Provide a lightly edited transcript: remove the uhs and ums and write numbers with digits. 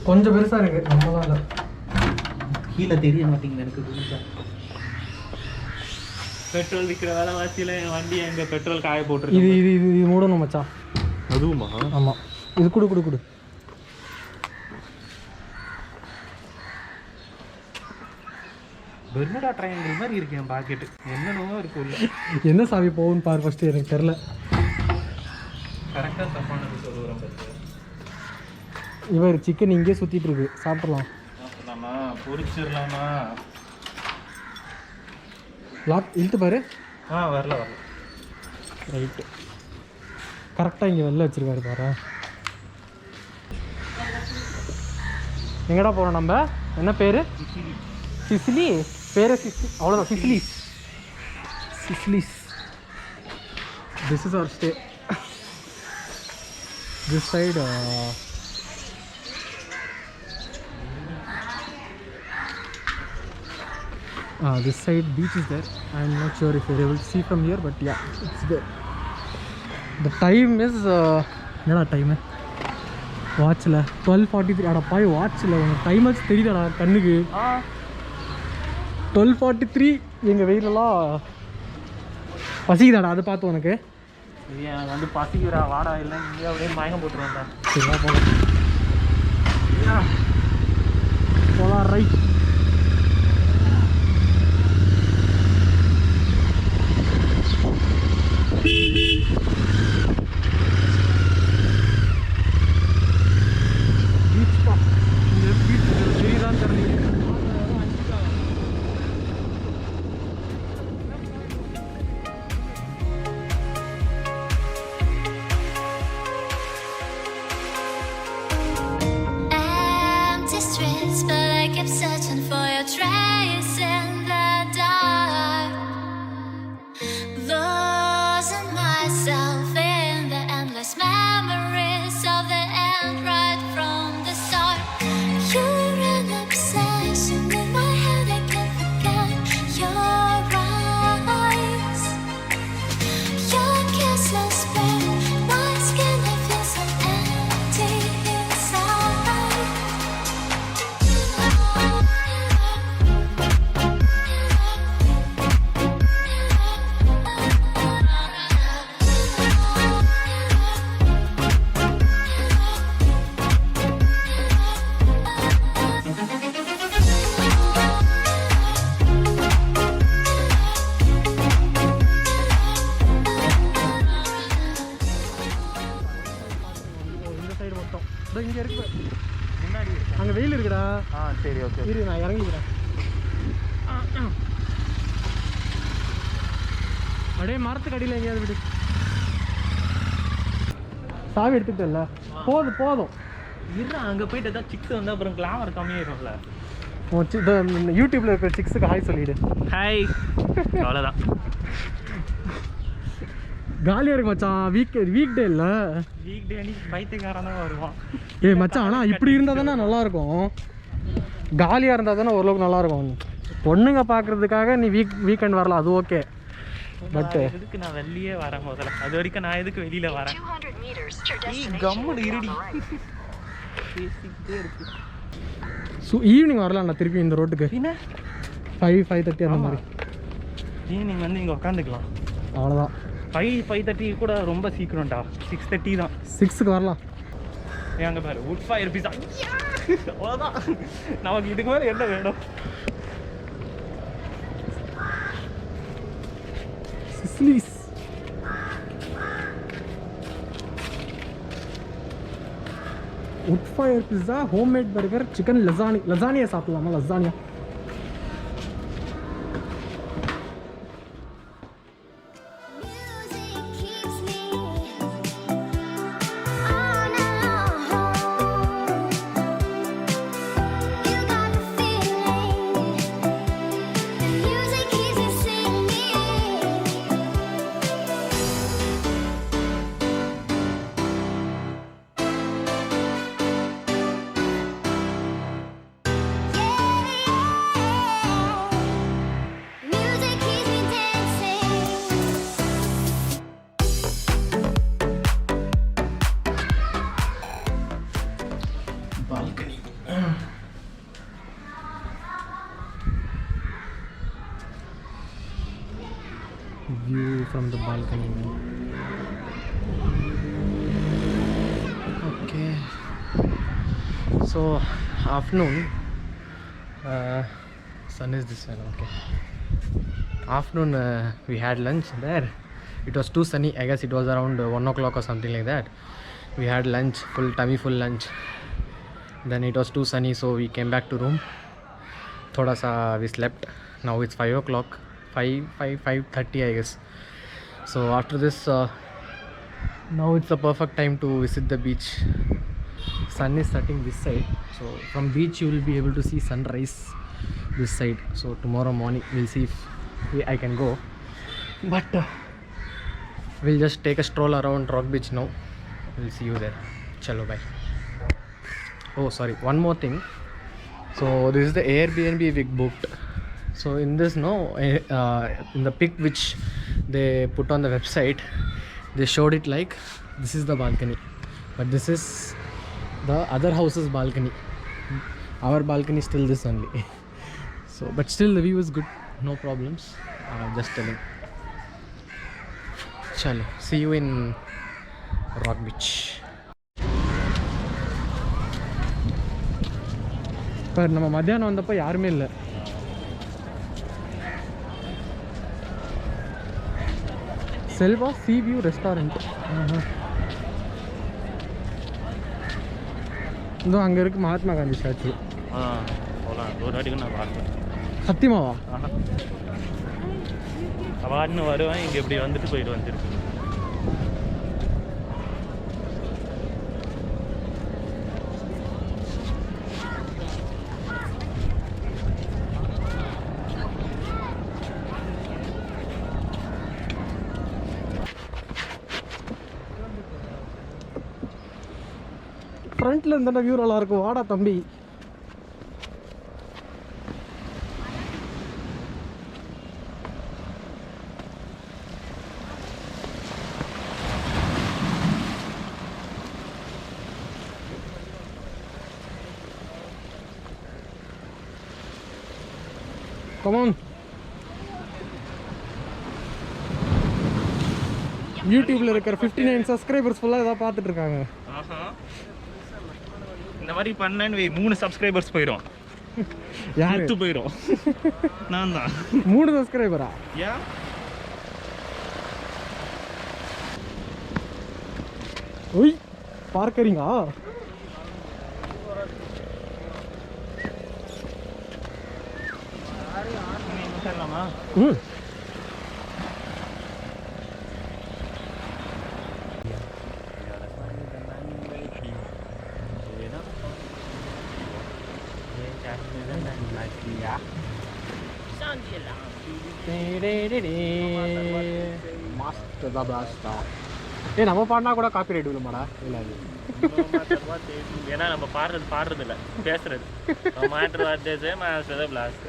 கொஞ்சம் பெருசாக இருக்குது நம்மளால கீழே தெரிய மாட்டேங்குது எனக்கு. பெட்ரோல் விற்கிற வேலை வாசியில் என் வண்டி எங்கே பெட்ரோல் காய போட்டுருக்கு. இது இது இது இது மூடணும் மச்சான். அதுவுமா? ஆமாம், இது கொடு. பெர்முடா ட்ரையாங்கிள் மாதிரி இருக்கு என் பாக்கெட்டு. என்னென்னவோ இருக்கு உள்ள. என்ன சாவி போகும்னு பாரு ஃபஸ்ட்டு, எனக்கு தெரில. கரெக்டாக தப்பானது சொல்லுறேன் பத்து. இவர் சிக்கன் இங்கேயே சுற்றிட்டு இருக்கு, சாப்பிட்றலாம். சாப்பிடலாமா? பொரிச்சிடலாமா? லாக் இழுத்து பாரு. வரல. ரைட்டு, கரெக்டாக இங்கே வெளில வச்சுருக்காரு பாரு. எங்கடா போகிறோம் நம்ம? என்ன பேர்? சிசிலி. பேர் அவ்வளோதான், Sicily's. This is our stay. This side this side beach is there. I'm not sure if you're able to see from here, but yeah, it's there. The time is என்னடா டைமு வாட்சில் 12:43. அடா பாய், வாட்சில் உங்கள் time ஆச்சு தெரியுதாடா கண்ணுக்கு? 12:43. எங்கள் வெயிலெல்லாம் பசிக்குதாடா, அதை பார்த்து உனக்கு? எனக்கு வந்து பசிக்கிறா, வாடா இல்லை நீங்கள் அப்படியே மயக்கம் போட்டுருவேன்டா. சரியா போகலாம் ரைட். இங்கே இருக்கு முன்னாடி, அங்கே வெயில் இருக்குடா. சரி ஓகே இரு, நான் இறங்கிக்கிறேன். அப்படியே மரத்துக்கு அடியில் எங்கேயாவது விடு. சாவி எடுத்துக்கிட்டல, போதும். இருடா, அங்கே போயிட்டு ஏதாவது சிக்ஸ் வந்து அப்புறம் கிளாமர் கம்மியாயிரும்ல. யூடியூப்ல இருக்கிற சிக்ஸுக்கு ஹாய் சொல்லிடு. ஹாய், அவ்வளோதான். காலியாக இருக்கு மச்சான். வீக் டே இல்லை, வீக் டே அன்னைக்கு பைத்தியக்காரன் தான் வருவான். மச்சான், ஆனால் இப்படி இருந்தால் தானே நல்லாயிருக்கும். காலியாக இருந்தால் தானே ஓரளவுக்கு நல்லாயிருக்கும். பொண்ணுங்க பார்க்குறதுக்காக நீ வீக்கெண்ட் வரலாம், அது ஓகே. பட் எதுக்கு நான் வெளியே வரேன் முதல்ல? அது வரைக்கும் நான் எதுக்கு வெளியில் வரேன்? கம்முன்னு இருடி, பேசிக்கிட்டே இருக்கு. ஈவினிங் வரலாம்ண்ணா திருப்பி இந்த ரோட்டுக்கு. 5:30 அந்த மாதிரி. ஈவினிங் வந்து இங்கே உட்காந்துக்கலாம், அவ்வளோதான். 5:30 கூட ரொம்ப சீக்கிரம்டா. 6:30 தான். 6க்கு வரலாம். அங்கே பாரு, wood fire pizza. அவ்வளோதான், நமக்கு இதுக்கு மேலே என்ன வேணும்? சிசிலிஸ். wood fire pizza, homemade burger, chicken lasagna சாப்பிடலாமா? lasagna. view from the balcony. Okay, so afternoon, sun is this one. Okay, afternoon we had lunch there. It was too sunny. I guess it was around 1 o'clock or something like that. We had lunch, full tummy full lunch. Then it was too sunny, so we came back to room. Thoda sa we slept. Now it's 5 o'clock, 5:30 I guess. So after this, now it's the perfect time to visit the beach. Sun is setting this side, so from beach you will be able to see sunrise this side. So tomorrow morning we'll see if I can go, but we'll just take a stroll around Rock Beach now. We'll see you there. Chalo, bye. Oh sorry, one more thing. So this is the Airbnb we booked. So in this, in the pic which they put on the website, they showed it like this is the balcony, but this is the other house's balcony. Our balcony is still this only. So but still the view is good, no problems. Just telling. Chalo, see you in Rock Beach. இப்போ நம்ம மத்தியானம் வந்தப்போ யாருமே இல்லை. செல்வா சீ view restaurant. இதோ அங்கே இருக்கு Mahatma Gandhi statue. ஒரு வாட்டிக்கு நான் பார்த்தேன். சத்தியமாவா? அவான்னு வருவேன், இங்கே இப்படி வந்துட்டு போயிட்டு வந்துருக்கு. ஃப்ரண்ட்ல இருந்தா வியூ நல்லா இருக்கும். வாடா தம்பி. Come on. யூடியூப்ல இருக்கிற 59 சப்ஸ்கிரைபர்ஸ் ஃபுல்லா இத பார்த்துட்டு இருக்காங்க. இந்த மாதிரி பண்ணேன்னு 3 சப்ஸ்கிரைபர்ஸ் போயிடும். யாரு போயிடும்? நான் தான். 3 சப்ஸ்கிரைபரா? யா. ஓய் பார்க்கறீங்க? சொல்லலாமா? நம்ம பாடினா கூட காப்பி ரைட் விழுமாடா? இல்லை ஏன்னா நம்ம பாடுறது இல்லை, பேசுறது. மாற்று வார்த்தை பிளாஸ்ட்.